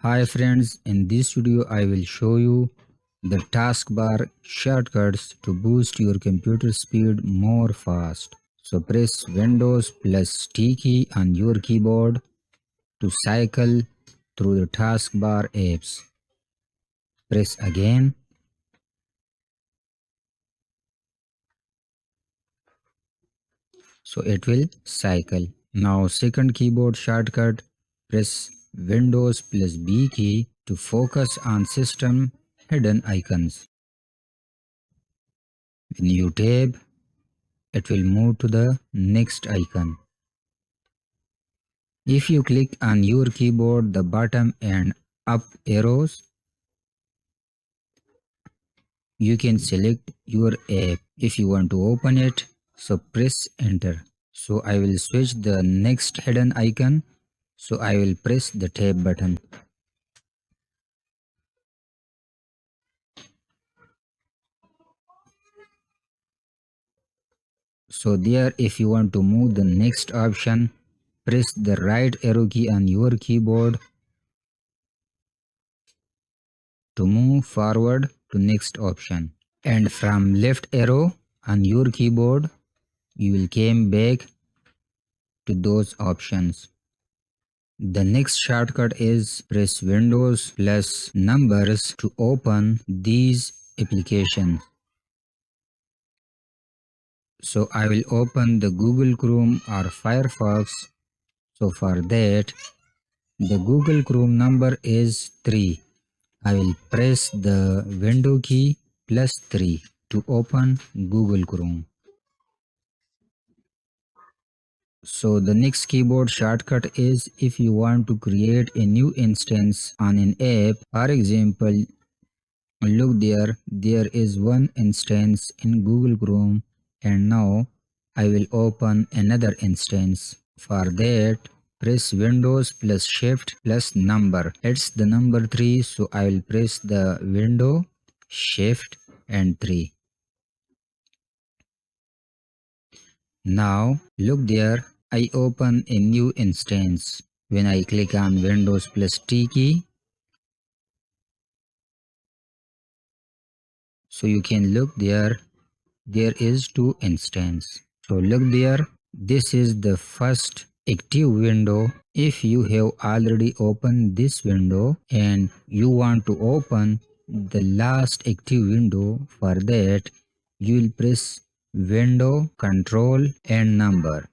Hi friends, in this video I will show you the taskbar shortcuts to boost your computer speed more fast. So press Windows plus T key on your keyboard to cycle through the taskbar apps. Press again. So it will cycle. Now second keyboard shortcut, press Windows plus B key to focus on system hidden icons. When you tap, it will move to the next icon. If you click on your keyboard the bottom and up arrows, you can select your app if you want to open it, so press enter. So I will switch the next hidden icon, so I will press the tab button. So there, if you want to move the next option, press the right arrow key on your keyboard to move forward to next option. And from left arrow on your keyboard, you will come back to those options. The next shortcut is press Windows plus numbers to open these applications. So I will open the Google Chrome or Firefox. So for that, the Google Chrome number is 3. I will press the window key plus 3 to open Google Chrome. So the next keyboard shortcut is if you want to create a new instance on an app. For example, look there is one instance in Google Chrome, and now I will open another instance. For that, press Windows plus Shift plus number. It's the number 3, so I will press the window, Shift and 3. Now look there, I open a new instance. When I click on Windows plus T key, so you can look there is 2 instance. So look there, this is the first active window. If you have already opened this window and you want to open the last active window, for that you will press window, control and number.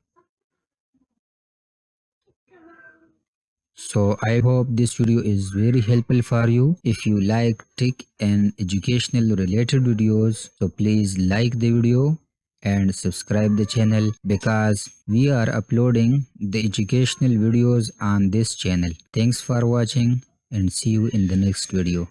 So I hope this video is very helpful for you. If you like tech and educational related videos, so please like the video and subscribe the channel, because we are uploading the educational videos on this channel. Thanks for watching and see you in the next video.